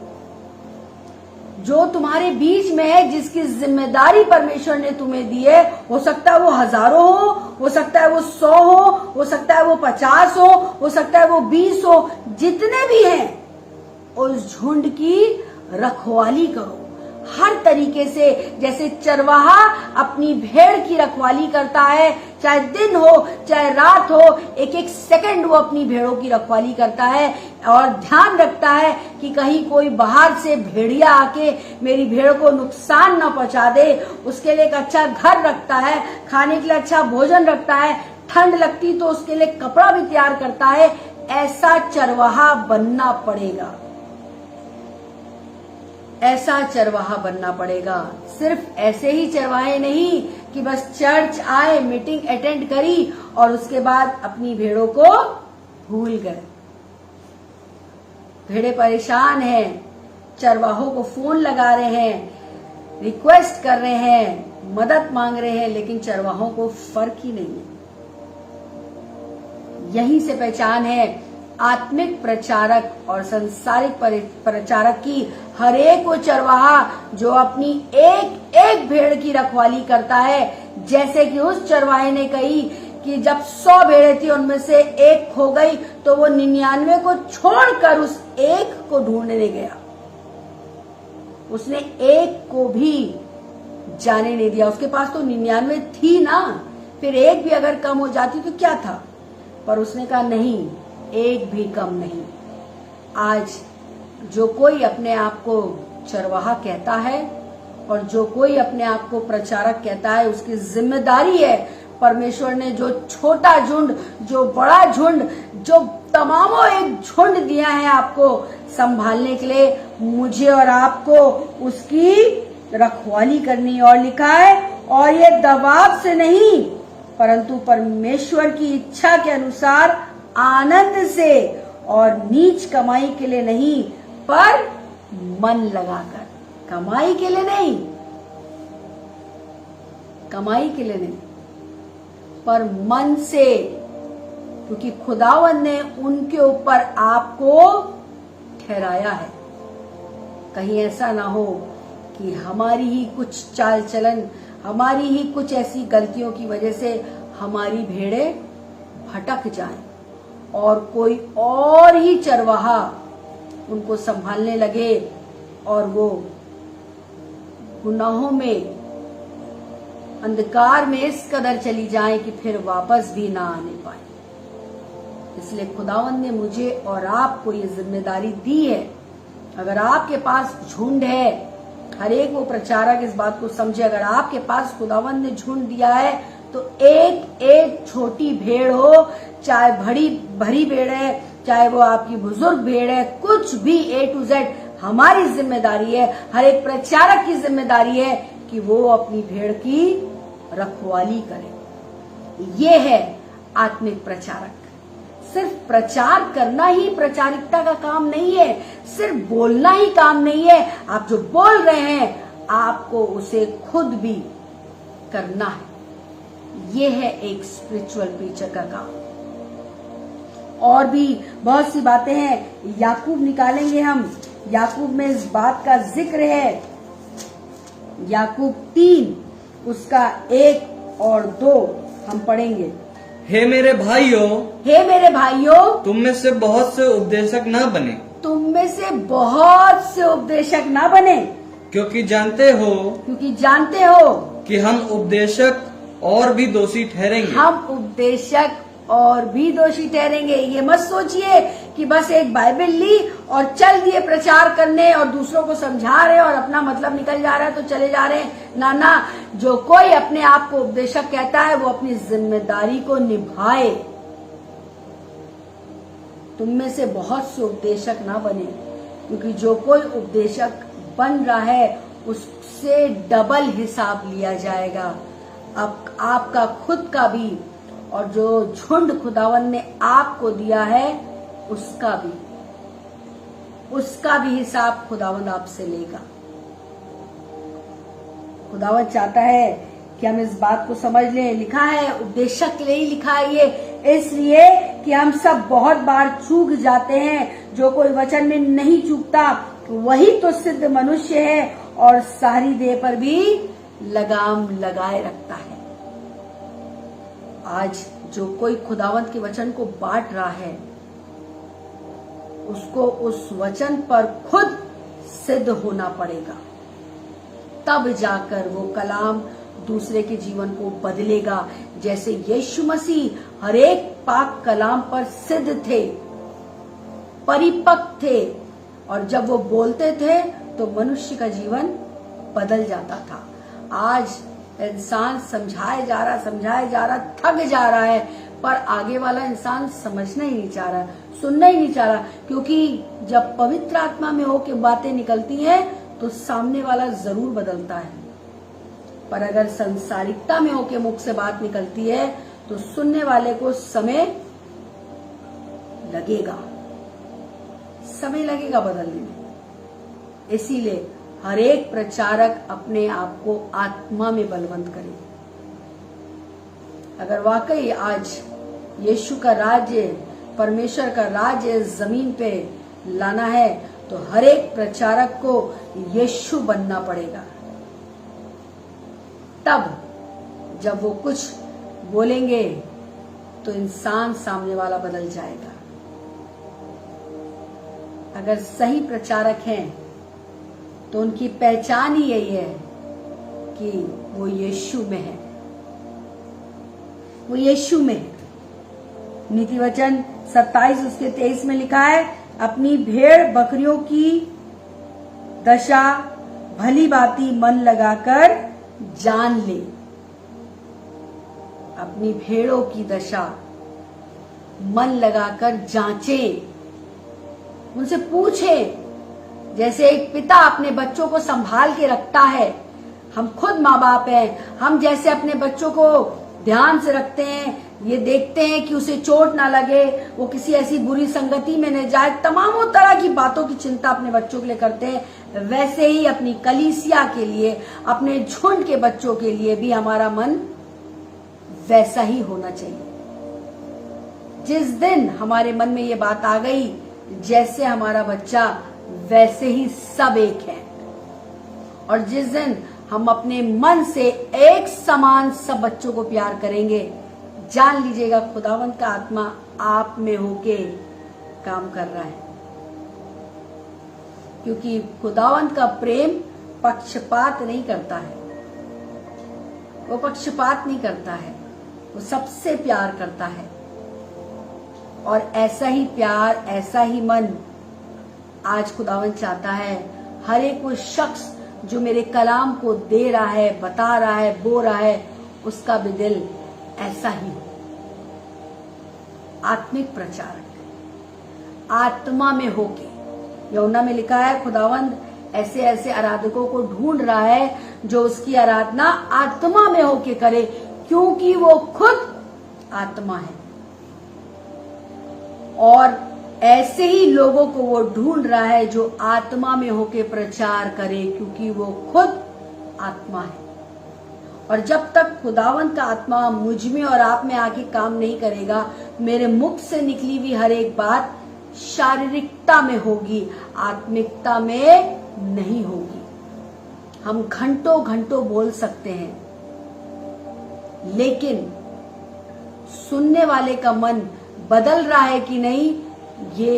जो तुम्हारे बीच में है, जिसकी जिम्मेदारी परमेश्वर ने तुम्हें दी है, हो सकता है वो हजारों हो सकता है वो 100 हो सकता है वो 50 हो सकता है वो 20 हो, जितने भी हैं उस झुंड की रखवाली करो हर तरीके से। जैसे चरवाहा अपनी भेड़ की रखवाली करता है, चाहे दिन हो चाहे रात हो, एक एक सेकंड वो अपनी भेड़ों की रखवाली करता है और ध्यान रखता है कि कहीं कोई बाहर से भेड़िया आके मेरी भेड़ को नुकसान न पहुंचा दे। उसके लिए एक अच्छा घर रखता है, खाने के लिए अच्छा भोजन रखता है, ठंड लगती तो उसके लिए कपड़ा भी तैयार करता है। ऐसा चरवाहा बनना पड़ेगा, ऐसा चरवाहा बनना पड़ेगा। सिर्फ ऐसे ही चरवाहे नहीं कि बस चर्च आए, मीटिंग अटेंड करी और उसके बाद अपनी भेड़ों को भूल गए। भेड़े परेशान हैं, चरवाहों को फोन लगा रहे हैं, रिक्वेस्ट कर रहे हैं, मदद मांग रहे हैं, लेकिन चरवाहों को फर्क ही नहीं है। यहीं से पहचान है आत्मिक प्रचारक और संसारिक प्रचारक की। हर एक वो चरवाहा जो अपनी एक एक भेड़ की रखवाली करता है, जैसे कि उस चरवाहे ने कही कि जब 100 भेड़ें थी उनमें से एक खो गई तो वो 99 को छोड़कर उस एक को ढूंढने गया। उसने एक को भी जाने नहीं दिया। उसके पास तो 99 थी ना, फिर एक भी अगर कम हो जाती तो क्या था, पर उसने कहा नहीं, एक भी कम नहीं। आज जो कोई अपने आप को चरवाहा कहता है और जो कोई अपने आप को प्रचारक कहता है, उसकी जिम्मेदारी है परमेश्वर ने जो छोटा झुंड, जो बड़ा झुंड, जो तमामों एक झुंड दिया है आपको संभालने के लिए, मुझे और आपको उसकी रखवाली करनी। और लिखा है, और ये दबाव से नहीं परंतु परमेश्वर की इच्छा के अनुसार आनंद से और नीच कमाई के लिए नहीं, पर मन लगाकर। कमाई के लिए नहीं, कमाई के लिए नहीं, पर मन से, क्योंकि खुदावन ने उनके ऊपर आपको ठहराया है। कहीं ऐसा ना हो कि हमारी ही कुछ चाल चलन, हमारी ही कुछ ऐसी गलतियों की वजह से हमारी भेड़ें भटक जाएं और कोई और ही चरवाहा उनको संभालने लगे और वो गुनाहों में, अंधकार में इस कदर चली जाएं कि फिर वापस भी ना आने पाए। इसलिए खुदावन ने मुझे और आपको ये जिम्मेदारी दी है। अगर आपके पास झुंड है, हर एक वो प्रचारक इस बात को समझे, अगर आपके पास खुदावन ने झुंड दिया है तो एक एक छोटी भेड़ हो, चाहे भरी भेड़ है, चाहे वो आपकी बुजुर्ग भेड़ है, कुछ भी A to Z हमारी जिम्मेदारी है, हर एक प्रचारक की जिम्मेदारी है कि वो अपनी भेड़ की रखवाली करे। ये है आत्मिक प्रचारक। सिर्फ प्रचार करना ही प्रचारिकता का काम नहीं है, सिर्फ बोलना ही काम नहीं है। आप जो बोल रहे हैं आपको उसे खुद भी करना है। ये है एक स्पिरिचुअल प्रीचर का काम। और भी बहुत सी बातें हैं, याकूब निकालेंगे हम। याकूब में इस बात का जिक्र है, याकूब 3 उसका 1 और 2 हम पढ़ेंगे। हे मेरे भाइयों, हे मेरे भाइयों, तुम में से बहुत से उपदेशक न बने, तुम में से बहुत से उपदेशक ना बने, क्योंकि जानते हो कि हम उपदेशक और भी दोषी ठहरेंगे। हम उपदेशक और भी दोषी ठहरेंगे। ये मत सोचिए कि बस एक बाइबल ली और चल दिए प्रचार करने और दूसरों को समझा रहे और अपना मतलब निकल जा रहा है तो चले जा रहे हैं। ना ना, जो कोई अपने आप को उपदेशक कहता है वो अपनी जिम्मेदारी को निभाए। तुम में से बहुत से उपदेशक ना बने, क्योंकि जो कोई उपदेशक बन रहा है उससे डबल हिसाब लिया जाएगा, आपका खुद का भी, और जो झुंड खुदावन ने आपको दिया है उसका भी हिसाब खुदावन आपसे लेगा। खुदावन चाहता है कि हम इस बात को समझ लें। लिखा है, उपदेशक के लिए ही लिखा है ये, इसलिए कि हम सब बहुत बार चूक जाते हैं। जो कोई वचन में नहीं चूकता वही तो सिद्ध मनुष्य है और सारी देह पर भी लगाम लगाए रखता है। आज जो कोई खुदावंत के वचन को बांट रहा है उसको उस वचन पर खुद सिद्ध होना पड़ेगा, तब जाकर वो कलाम दूसरे के जीवन को बदलेगा। जैसे यीशु मसीह हर एक पाक कलाम पर सिद्ध थे, परिपक्व थे, और जब वो बोलते थे तो मनुष्य का जीवन बदल जाता था। आज इंसान समझाया जा रहा, थक जा रहा है, पर आगे वाला इंसान समझना ही नहीं चाह रहा, सुनना ही नहीं चाह रहा, क्योंकि जब पवित्र आत्मा में होके बातें निकलती हैं तो सामने वाला जरूर बदलता है, पर अगर संसारिकता में होके मुख से बात निकलती है तो सुनने वाले को समय लगेगा बदलने में। इसीलिए हर एक प्रचारक अपने आप को आत्मा में बलवंत करे। अगर वाकई आज यीशु का राज्य, परमेश्वर का राज्य इस जमीन पे लाना है तो हर एक प्रचारक को यीशु बनना पड़ेगा। तब जब वो कुछ बोलेंगे तो इंसान सामने वाला बदल जाएगा। अगर सही प्रचारक हैं तो उनकी पहचान ही यही है कि वो यीशु में है, वो यीशु में है। नीति वचन 27 उसके 23 में लिखा है, अपनी भेड़ बकरियों की दशा भली भांति मन लगाकर जान ले। अपनी भेड़ों की दशा मन लगाकर जांचे, उनसे पूछे। जैसे एक पिता अपने बच्चों को संभाल के रखता है, हम खुद माँ बाप हैं, हम जैसे अपने बच्चों को ध्यान से रखते हैं, ये देखते हैं कि उसे चोट ना लगे, वो किसी ऐसी बुरी संगति में न जाए, तमामों तरह की बातों की चिंता अपने बच्चों के लिए करते हैं, वैसे ही अपनी कलीसिया के लिए, अपने झुंड के बच्चों के लिए भी हमारा मन वैसा ही होना चाहिए। जिस दिन हमारे मन में ये बात आ गई, जैसे हमारा बच्चा वैसे ही सब एक है, और जिस दिन हम अपने मन से एक समान सब बच्चों को प्यार करेंगे, जान लीजिएगा खुदावंद का आत्मा आप में होके काम कर रहा है। क्योंकि खुदावंद का प्रेम पक्षपात नहीं करता है, वो पक्षपात नहीं करता है, वो सबसे प्यार करता है। और ऐसा ही प्यार, ऐसा ही मन आज खुदावंद चाहता है हर एक वो शख्स जो मेरे कलाम को दे रहा है, बता रहा है, बो रहा है, उसका भी दिल ऐसा ही हो। आत्मिक प्रचारक आत्मा में होके, यूहन्ना में लिखा है खुदावंद ऐसे ऐसे आराधकों को ढूंढ रहा है जो उसकी आराधना आत्मा में होके करे, क्योंकि वो खुद आत्मा है। और ऐसे ही लोगों को वो ढूंढ रहा है जो आत्मा में होके प्रचार करे, क्योंकि वो खुद आत्मा है। और जब तक खुदावंत का आत्मा मुझ में और आप में आके काम नहीं करेगा, मेरे मुख से निकली हुई हर एक बात शारीरिकता में होगी, आत्मिकता में नहीं होगी। हम घंटों घंटों बोल सकते हैं, लेकिन सुनने वाले का मन बदल रहा है कि नहीं, ये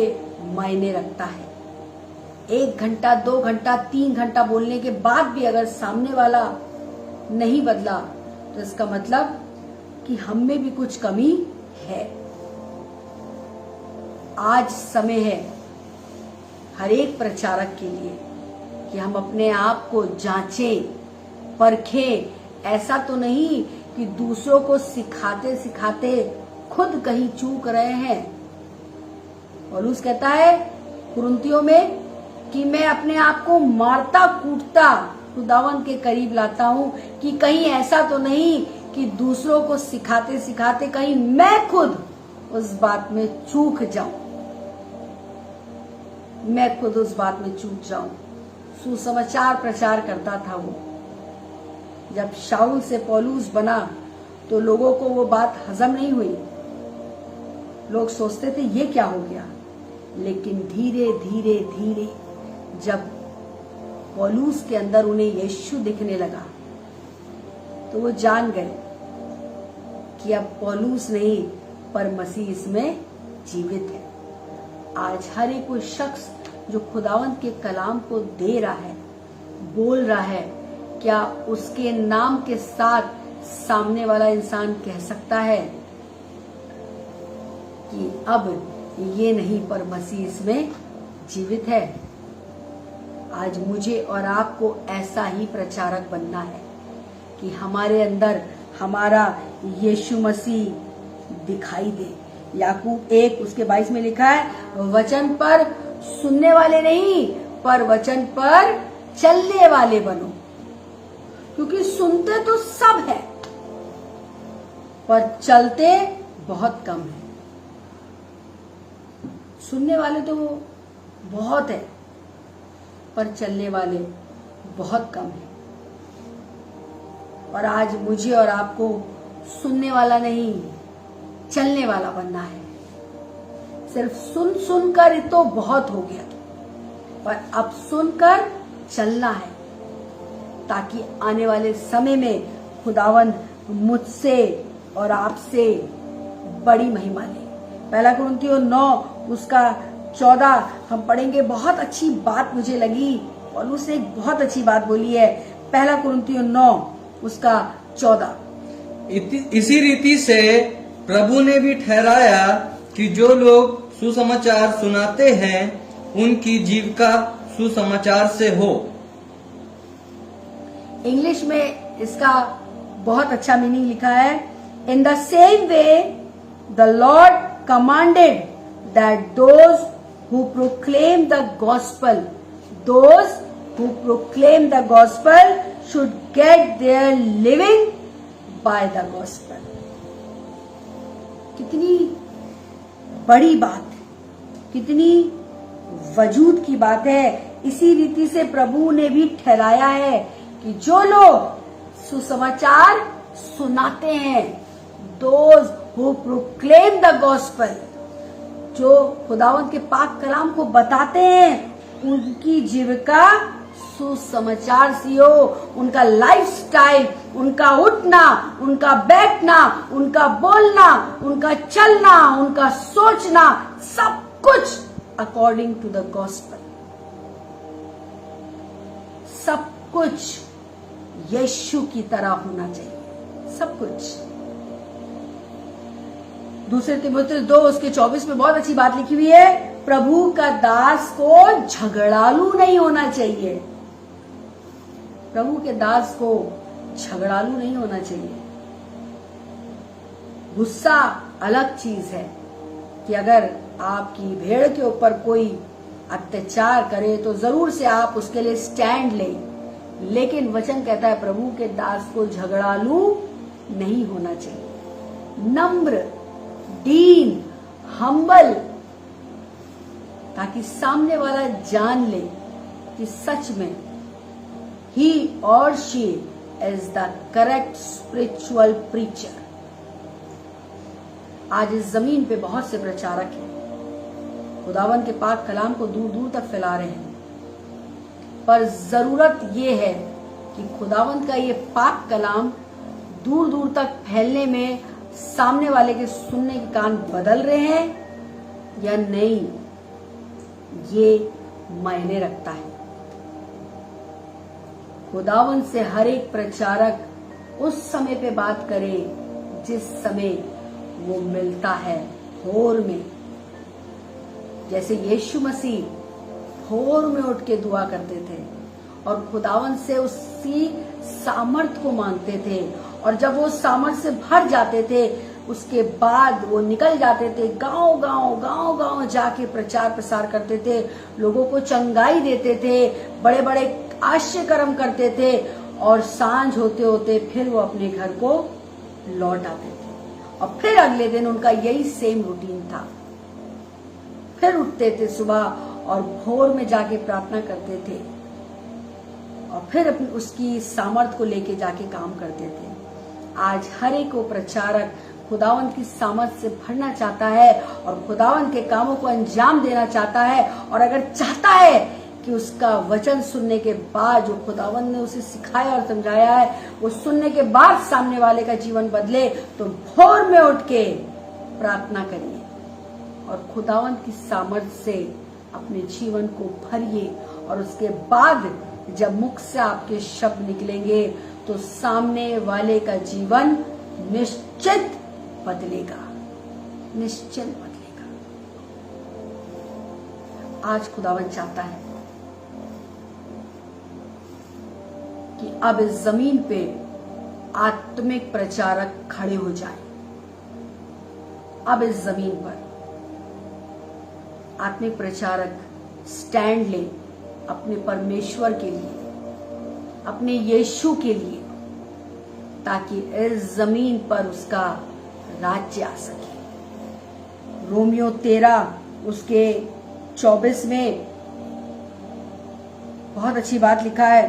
मायने रखता है। 1 घंटा, 2 घंटा, 3 घंटा बोलने के बाद भी अगर सामने वाला नहीं बदला, तो इसका मतलब कि हम में भी कुछ कमी है। आज समय है हर एक प्रचारक के लिए कि हम अपने आप को जांचें, परखें। ऐसा तो नहीं कि दूसरों को सिखाते सिखाते खुद कहीं चूक रहे हैं। पौलुस कहता है कुरिन्थियों में कि मैं अपने आप को मारता कूटता खुदावंद के करीब लाता हूं, कि कहीं ऐसा तो नहीं कि दूसरों को सिखाते सिखाते कहीं मैं खुद उस बात में चूक जाऊं, मैं खुद उस बात में चूक जाऊं। सुसमाचार प्रचार करता था वो। जब शाऊल से पौलुस बना तो लोगों को वो बात हजम नहीं हुई। लोग सोचते थे ये क्या हो गया, लेकिन धीरे धीरे धीरे जब पौलुस के अंदर उन्हें यीशु दिखने लगा, तो वो जान गए कि अब पौलुस नहीं पर मसीह इसमें जीवित है। आज हर एक कोई शख्स जो खुदावंद के कलाम को दे रहा है, बोल रहा है, क्या उसके नाम के साथ सामने वाला इंसान कह सकता है कि अब ये नहीं पर मसीह इसमें जीवित है? आज मुझे और आपको ऐसा ही प्रचारक बनना है कि हमारे अंदर हमारा यीशु मसीह दिखाई दे। याकूब 1 उसके 22 में लिखा है, वचन पर सुनने वाले नहीं पर वचन पर चलने वाले बनो। क्योंकि सुनते तो सब है पर चलते बहुत कम है। सुनने वाले तो बहुत है पर चलने वाले बहुत कम है। और आज मुझे और आपको सुनने वाला नहीं, चलने वाला बनना है। सिर्फ सुन सुनकर तो बहुत हो गया, पर अब सुनकर चलना है, ताकि आने वाले समय में खुदावंद मुझसे और आपसे बड़ी महिमा ले। 1 कुरिन्थियों 9 उसका 14 हम पढ़ेंगे। बहुत अच्छी बात मुझे लगी, पौलुस ने एक बहुत अच्छी बात बोली है। 1 कुरिन्थियों 9 उसका 14, इसी रीति से प्रभु ने भी ठहराया कि जो लोग सुसमाचार सुनाते हैं उनकी जीविका सुसमाचार से हो। इंग्लिश में इसका बहुत अच्छा मीनिंग लिखा है, in the same way the Lord commanded that those who proclaim the gospel should get their living by the gospel. कितनी बड़ी बात है, कितनी वजूद की बात है। इसी रीति से प्रभु ने भी ठहराया है कि जो लोग सुसमाचार सुनाते हैं, those who proclaim the gospel, जो खुदावंत के पाक कलाम को बताते हैं, उनकी जीविका सुसमाचार सी हो। उनका लाइफस्टाइल, उनका उठना, उनका बैठना, उनका बोलना, उनका चलना, उनका सोचना, सब कुछ अकॉर्डिंग टू द गॉस्पेल, सब कुछ यीशु की तरह होना चाहिए, सब कुछ। दूसरे तिमोथेयुस 2 उसके 24 में बहुत अच्छी बात लिखी हुई है, प्रभु का दास को झगड़ालू नहीं होना चाहिए। प्रभु के दास को झगड़ालू नहीं होना चाहिए। गुस्सा अलग चीज है कि अगर आपकी भेड़ के ऊपर कोई अत्याचार करे तो जरूर से आप उसके लिए स्टैंड लें, लेकिन वचन कहता है प्रभु के दास को झगड़ालू नहीं होना चाहिए। नम्र, दीन, हम्बल, ताकि सामने वाला जान ले कि सच में he or she is the correct spiritual preacher। आज इस जमीन पे बहुत से प्रचारक हैं, खुदावन के पाक कलाम को दूर दूर तक फैला रहे हैं, पर जरूरत ये है कि खुदावन का ये पाक कलाम दूर दूर तक फैलने में सामने वाले के सुनने के कान बदल रहे हैं या नहीं, ये मायने रखता है। खुदावन से हर एक प्रचारक उस समय पे बात करे जिस समय वो मिलता है भोर में। जैसे यीशु मसीह भोर में उठ के दुआ करते थे और खुदावन से उसी सामर्थ को मांगते थे, और जब वो सामर्थ से भर जाते थे उसके बाद वो निकल जाते थे, गांव गांव जाके प्रचार प्रसार करते थे, लोगों को चंगाई देते थे, बड़े बड़े आश्चर्य कर्म करते थे, और सांझ होते होते फिर वो अपने घर को लौट आते थे। और फिर अगले दिन उनका यही सेम रूटीन था, फिर उठते थे सुबह और भोर में जाके प्रार्थना करते थे, और फिर अपनी उसकी सामर्थ को लेके जाके काम करते थे। आज हर एक को प्रचारक खुदावन की सामर्थ से भरना चाहता है और खुदावन के कामों को अंजाम देना चाहता है, और अगर चाहता है कि उसका वचन सुनने के बाद जो खुदावन ने उसे सिखाया और समझाया है वो सुनने के बाद सामने वाले का जीवन बदले, तो भोर में उठ के प्रार्थना करिए और खुदावन की सामर्थ से अपने जीवन को भरिए, और उसके बाद जब मुख से आपके शब्द निकलेंगे तो सामने वाले का जीवन निश्चित बदलेगा, निश्चित बदलेगा। आज खुदावन चाहता है कि अब इस जमीन पे आत्मिक प्रचारक खड़े हो जाएं। अब इस जमीन पर आत्मिक प्रचारक स्टैंड ले अपने परमेश्वर के लिए, अपने यीशु के लिए, ताकि इस जमीन पर उसका राज्य आ सके। रोमियो 13 उसके 24 में बहुत अच्छी बात लिखा है।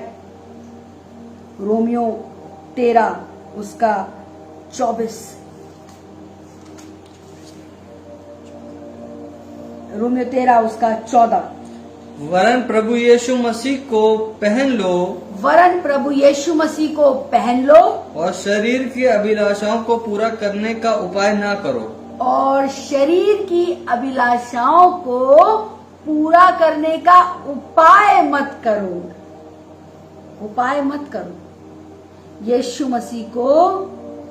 रोमियो 13 उसका 24, रोमियो 13 उसका 14, वरन प्रभु यीशु मसीह को पहन लो, वरन प्रभु यीशु मसीह को पहन लो, और शरीर की अभिलाषाओं को पूरा करने का उपाय ना करो, और शरीर की अभिलाषाओं को पूरा करने का उपाय मत करो, उपाय मत करो, यीशु मसीह को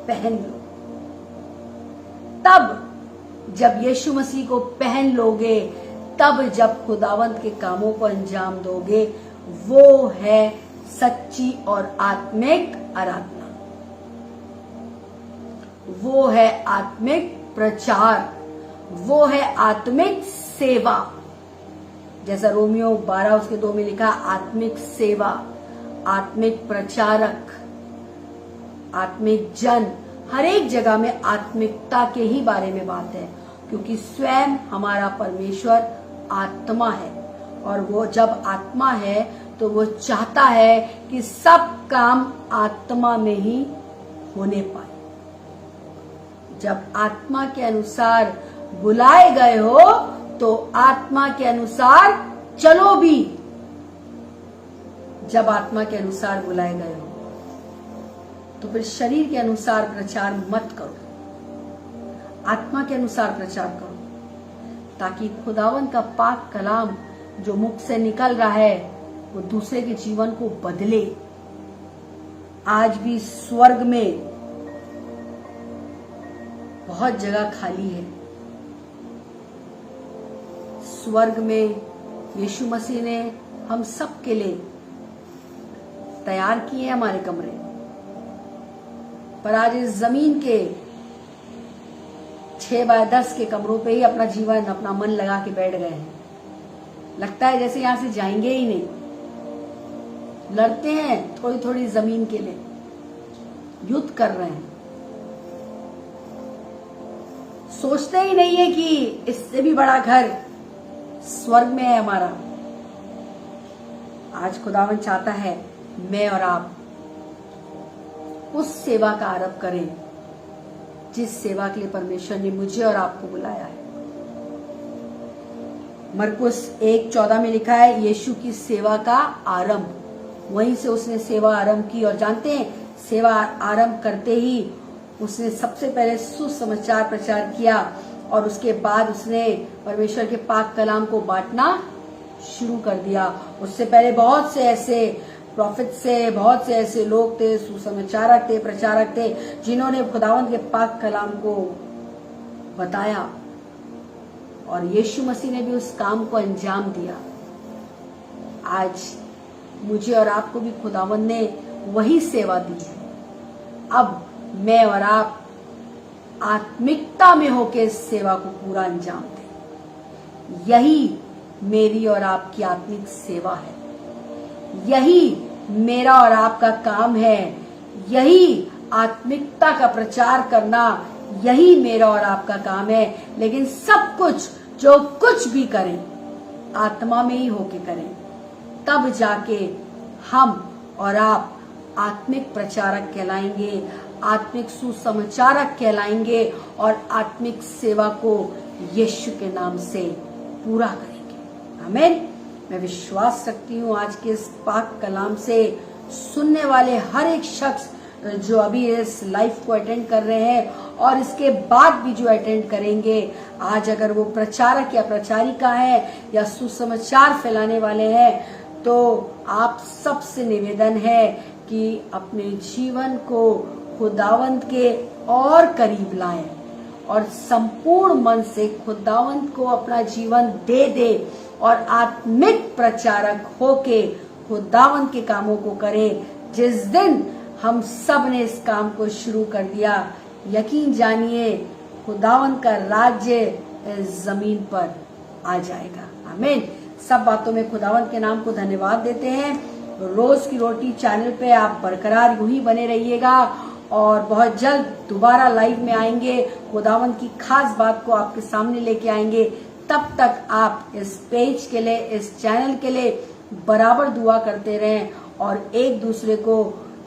पहन लो। तब जब यीशु मसीह को पहन लोगे, तब जब खुदावंत के कामों को अंजाम दोगे, वो है सच्ची और आत्मिक आराधना, वो है आत्मिक प्रचार, वो है आत्मिक सेवा। जैसा रोमियो 12 उसके 2 में लिखा, आत्मिक सेवा, आत्मिक प्रचारक, आत्मिक जन, हर एक जगह में आत्मिकता के ही बारे में बात है, क्योंकि स्वयं हमारा परमेश्वर आत्मा है और वो जब आत्मा है तो वो चाहता है कि सब काम आत्मा में ही होने पाए। जब आत्मा के अनुसार बुलाए गए हो तो आत्मा के अनुसार चलो भी। जब आत्मा के अनुसार बुलाए गए हो तो फिर शरीर के अनुसार प्रचार मत करो, आत्मा के अनुसार प्रचार करो, ताकि खुदावन का पाक कलाम जो मुख से निकल रहा है वो दूसरे के जीवन को बदले। आज भी स्वर्ग में बहुत जगह खाली है। स्वर्ग में यीशु मसीह ने हम सब के लिए तैयार किए हैं हमारे कमरे, पर आज इस जमीन के 6x10 के कमरों पे ही अपना जीवन अपना मन लगा के बैठ गए हैं। लगता है जैसे यहां से जाएंगे ही नहीं। लड़ते हैं थोड़ी थोड़ी जमीन के लिए, युद्ध कर रहे हैं, सोचते ही नहीं है कि इससे भी बड़ा घर स्वर्ग में है हमारा। आज खुदावन चाहता है मैं और आप उस सेवा का आरंभ करें जिस सेवा के लिए परमेश्वर ने मुझे और आपको बुलाया है। मरकुस 1:14 में लिखा है यीशु की सेवा का आरंभ। वहीं से उसने सेवा आरंभ की और जानते हैं सेवा आरंभ करते ही उसने सबसे पहले सुसमाचार प्रचार किया और उसके बाद उसने परमेश्वर के पाक कलाम को बांटना शुरू कर दिया। उससे पहले बहुत से ऐसे प्रॉफिट से बहुत से ऐसे लोग थे, सुसमाचारक थे, प्रचारक थे, जिन्होंने खुदावंद के पाक कलाम को बताया और यीशु मसीह ने भी उस काम को अंजाम दिया। आज मुझे और आपको भी खुदावंद ने वही सेवा दी है। अब मैं और आप आत्मिकता में होकर इस सेवा को पूरा अंजाम दें। यही मेरी और आपकी आत्मिक सेवा है, यही मेरा और आपका काम है, यही आत्मिकता का प्रचार करना, यही मेरा और आपका काम है। लेकिन सब कुछ जो कुछ भी करें आत्मा में ही होके करें, तब जाके हम और आप आत्मिक प्रचारक कहलाएंगे, आत्मिक सुसमाचारक कहलाएंगे और आत्मिक सेवा को यीशु के नाम से पूरा करेंगे। आमीन। मैं विश्वास रखती हूँ आज के इस पाक कलाम से सुनने वाले हर एक शख्स जो अभी इस लाइव को अटेंड कर रहे हैं और इसके बाद भी जो अटेंड करेंगे, आज अगर वो प्रचारक या प्रचारिका है या सुसमाचार फैलाने वाले हैं, तो आप सबसे निवेदन है कि अपने जीवन को खुदावंत के और करीब लाएं और संपूर्ण मन से खुदावंत को अपना जीवन दे दे और आत्मिक प्रचारक होके खुदावंत के कामों को करें। जिस दिन हम सब ने इस काम को शुरू कर दिया, यकीन जानिए खुदावंत का राज्य इस जमीन पर आ जाएगा। आमीन। सब बातों में खुदावंत के नाम को धन्यवाद देते हैं। रोज की रोटी चैनल पे आप बरकरार यूं ही बने रहिएगा और बहुत जल्द दोबारा लाइव में आएंगे, खुदावंत की खास बात को आपके सामने लेके आएंगे। तब तक आप इस पेज के लिए, इस चैनल के लिए बराबर दुआ करते रहें और एक दूसरे को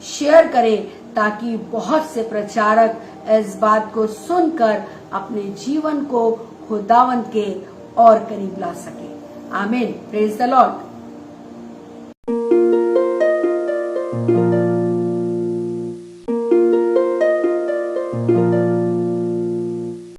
शेयर करें, ताकि बहुत से प्रचारक इस बात को सुनकर अपने जीवन को खुदावंत के और करीब ला सके। आमीन। Praise the Lord.